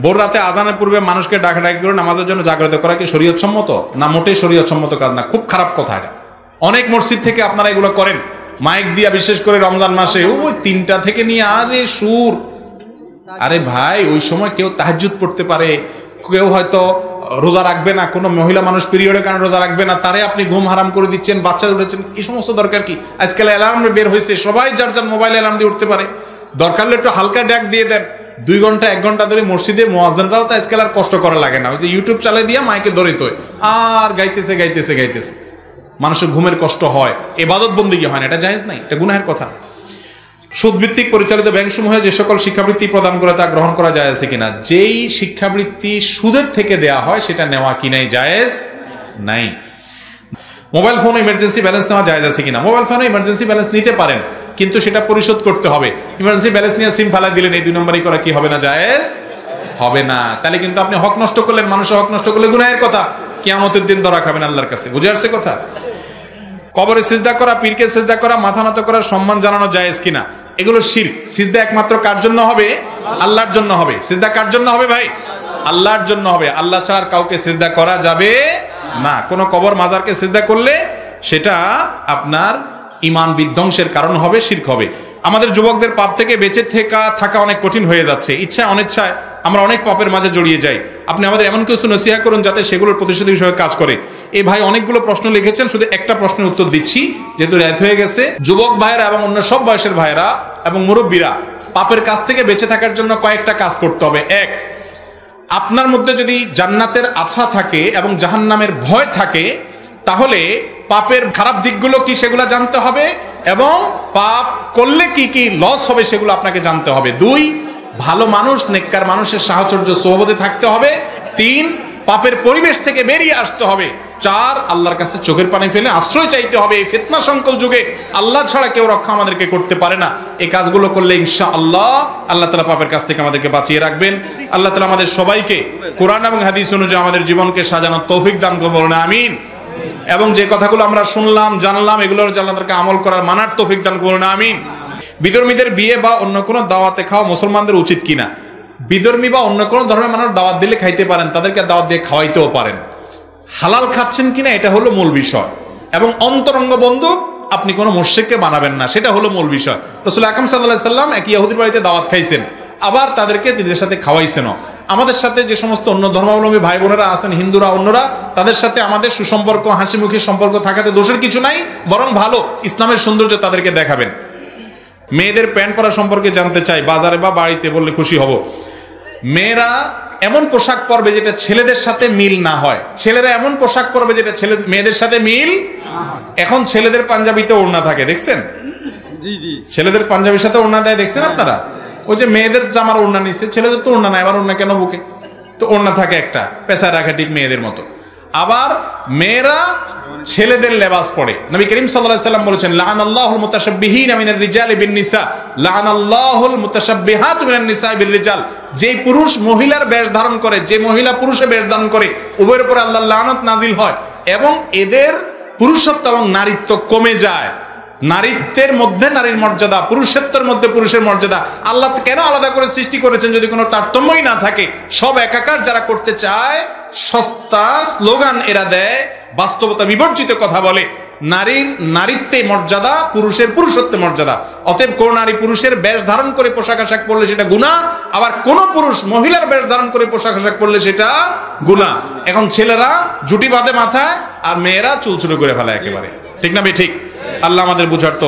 ভোর রাতে আজানের পূর্বে মানুষকে ডাকাডাকি করে নামাজের জন্য জাগ্রত করা কি শরীয়ত সম্মত? না, মোটেই শরীয়ত সম্মত কাজ না, খুব খারাপ কথা এটা। অনেক মসজিদ থেকে আপনারা এগুলো করেন, মাইক দিয়া, বিশেষ করে রমজান মাসে ওই 3টা থেকে নিয়ে আরে সুর। আরে ভাই, ওই সময় কেউ তাহাজ্জুদ পড়তে পারে, কেউ হয়তো রোজা রাখবে না, কোনো মহিলা মানুষ পিরিয়ডের কারণে রোজা রাখবে না, তারে আপনি ঘুম হারাম করে দিচ্ছেন, বাচ্চা উঠেছেন, এই সমস্ত দরকার কি? আজকাল অ্যালার্ম বের হয়েছে, সবাই যার যার মোবাইল অ্যালার্ম দিয়ে উঠতে পারে। দরকার হলে একটু হালকা ডাক দিয়ে দেন। 2 ঘন্টা 1 ঘন্টা ধরে মসজিদে মুয়াজ্জিনরাও তো আজকাল আর কষ্ট করা লাগে না, ওই যে ইউটিউব চালিয়ে দিয়ে মাইকে ধরে তো আর গাইতেছে গাইতেছে গাইতেছে। মানুষের ঘুমের কষ্ট হয়, ইবাদত বন্দেগী হয় না, এটা জায়েজ নাই, এটা গুনাহের কথা। সুদভিত্তিক পরিচালিত ব্যাংকসমূহে যে সকল শিক্ষাবৃত্তি প্রদান করে তা গ্রহণ করা যায় আছে কিনা? যেই শিক্ষাবৃত্তি সুদের থেকে দেয়া হয় সেটা নেওয়া কি নাই, জায়েজ নাই। মোবাইল ফোনে ইমার্জেন্সি ব্যালেন্স নেওয়া জায়েজ আছে কিনা? মোবাইল ফোনে ইমার্জেন্সি ব্যালেন্স নিতে পারেন, কিন্তু সেটা পরিশোধ করতে হবে। ইমার্জেন্সি ব্যালেন্স নিয়ে সিম ফালাই দিলেন, এই 2 নম্বরই করা কি হবে না, জায়েজ হবে না। তাহলে কিন্তু আপনি হক নষ্ট করলেন, মানুষের হক নষ্ট করলে গুনাহের কথা, কিয়ামতের দিন ধরা খাবেন আল্লাহর কাছে। বুঝে আসছে কথা? কবরে সিজদা করা, পীরকে সিজদা করা, মাথা নত করা, সম্মান জানানো জায়েজ কিনা? এগুলো শিরক। সিজদা একমাত্র কার জন্য হবে? আল্লাহর জন্য হবে। সিজদা কার জন্য হবে ভাই? আল্লাহর জন্য হবে। আল্লাহ ছাড়া আর কাউকে সিজদা করা যাবে না। কোন কবর মাজারকে সিজদা করলে সেটা আপনার ঈমান বিধ্বংসের কারণ হবে, শিরক হবে। আমাদের যুবকদের পাপ থেকে বেঁচে থাকা অনেক কঠিন হয়ে যাচ্ছে। ইচ্ছা অনিচ্ছায় আমরা অনেক পাপের মাঝে জড়িয়ে যাই। আপনি আমাদের এমন কিছু নসিহত করুন যাতে সেগুলোর প্রতিশোধ হিসেবে কাজ করে। এই ভাই অনেকগুলো প্রশ্ন লিখেছেন, শুধু একটা প্রশ্নের উত্তর দিচ্ছি যেহেতু রাত হয়ে গেছে। যুবক ভাইয়েরা এবং অন্য সব বয়সের ভাইয়েরা এবং মুরব্বীরা পাপের কাজ থেকে বেঁচে থাকার জন্য কয়েকটা কাজ করতে হবে। 1, আপনার মধ্যে যদি জান্নাতের আশা থাকে এবং জাহান্নামের ভয় থাকে, তাহলে পাপের খারাপ দিকগুলো কি সেগুলো জানতে হবে এবং পাপ করলে কি কি লস হবে সেগুলো আপনাকে জানতে হবে। 2, ভালো মানুষ, নেককার মানুষের সাহচর্য সোহবতে থাকতে হবে। 3, পাপের পরিবেশ থেকে বেরিয়ে আসতে হবে। 4, আল্লাহর কাছে চোখের পানি ফেলে আশ্রয় চাইতে হবে। এই ফিতনা সংকল যুগে আল্লাহ ছাড়া কেউ রক্ষা আমাদেরকে করতে পারে না। এই কাজগুলো করলে ইনশাআল্লাহ আল্লাহ তাআলা পাপের কাছ থেকে আমাদেরকে বাঁচিয়ে রাখবেন। আল্লাহ তাআলা আমাদের সবাইকে কোরআন এবং হাদিস অনুযায়ী আমাদের জীবনকে সাজানোর তৌফিক দান করুন, বলুন আমিন। এবং যে কথাগুলো আমরা শুনলাম, জানলাম, এগুলোর জান্নাতকে আমল করার, মানার তৌফিক দান করুন, আমিন। বিধর্মীদের বিয়ে বা অন্য কোনো দাওয়াতে খাওয়া মুসলমানদের উচিত কিনা? বিধর্মী বা অন্য কোনো ধর্মের মানুষ দাওয়াত দিলে খাইতে পারেন, তাদেরকে দাওয়াত দিয়ে খাওয়াইতেও পারেন। হালাল খাচ্ছেন কিনা এটা হলো মূল বিষয়। এবং অন্তরঙ্গ বন্ধু আপনি কোনো মুশরিককে বানাবেন না, সেটা হলো মূল বিষয়। রাসূল আকরাম সাল্লাল্লাহু আলাইহি সাল্লাম এক ইহুদির বাড়িতে দাওয়াত খাইছেন, আবার তাদেরকে নিজের সাথে খাওয়াইছেনও। আমাদের সাথে যে সমস্ত অন্য ধর্মাবলম্বী ভাই বোনেরা আছেন, হিন্দুরা, অন্যরা, তাদের সাথে আমাদের সুসম্পর্ক, হাসি মুখে সম্পর্ক থাকাতে দোষের কিছু নাই, বরং ভালো। ইসলামের সৌন্দর্য তাদেরকে দেখাবেন। মেয়েদের প্যান্ট পরা সম্পর্কে জানতে চাই, বাজারে বা বাড়িতে বললে খুশি হব। মেয়েরা এমন পোশাক পরবে যেটা ছেলেদের সাথে মিল না হয়, ছেলেরা এমন পোশাক পরবে যেটা মেয়েদের সাথে মিল। এখন ছেলেদের পাঞ্জাবিতে ওড়না থাকে, দেখছেন? ছেলেদের পাঞ্জাবির সাথে ওড়না দেয়, দেখছেন আপনারা? ওই যে মেয়েদের জামার ওড়না নিচ্ছে, ছেলেদের তো ওড়না নাই, আবার ওড়না কেন বুকে? তো ওড়না থাকে একটা, পেঁচায় রাখে ঠিক মেয়েদের মতো। আবার মেয়েরা ছেলেদের লেবাস পরে। নবী করিম সাল্লাল্লাহু আলাইহি সাল্লাম বলেছেন, লাআনাল্লাহুল মুতাশাব্বিহিনা মিনার রিজালি বিন নিসা, লাআনাল্লাহুল মুতাশাব্বিহাতু মিনান নিসা বিল রিজাল। যে পুরুষ মহিলার বেশ ধারণ করে, যে মহিলা পুরুষের বেশ ধারণ করে, উভয়ের উপরে আল্লাহর লানত নাজিল হয় এবং এদের পুরুষত্ব এবং নারীত্ব কমে যায়। নারীত্বের মধ্যে নারীর মর্যাদা, পুরুষত্বের মধ্যে পুরুষের মর্যাদা। আল্লাহ কেন আলাদা করে সৃষ্টি করেছেন যদি কোনো তারতম্যই না থাকে? সব একাকার যারা করতে চায়, সস্তা স্লোগান এরা দেয়, বাস্তবতা বিবর্জিত কথা বলে। নারীর নারীত্বে মর্যাদা, পুরুষের পুরুষত্বে মর্যাদা। অতএব কোন নারী পুরুষের বেশ ধারণ করে পোশাক আশাক পরলে সেটা গুনাহ, আবার কোন পুরুষ মহিলার বেশ ধারণ করে পোশাক আশাক পরলে সেটা গুনাহ। এখন ছেলেরা জুটি বাঁধে মাথায় আর মেয়েরা চুল ছোট করে ফেলে একেবারে, ঠিক না ভাই? ঠিক। আল্লাহ আমাদের বুঝার তো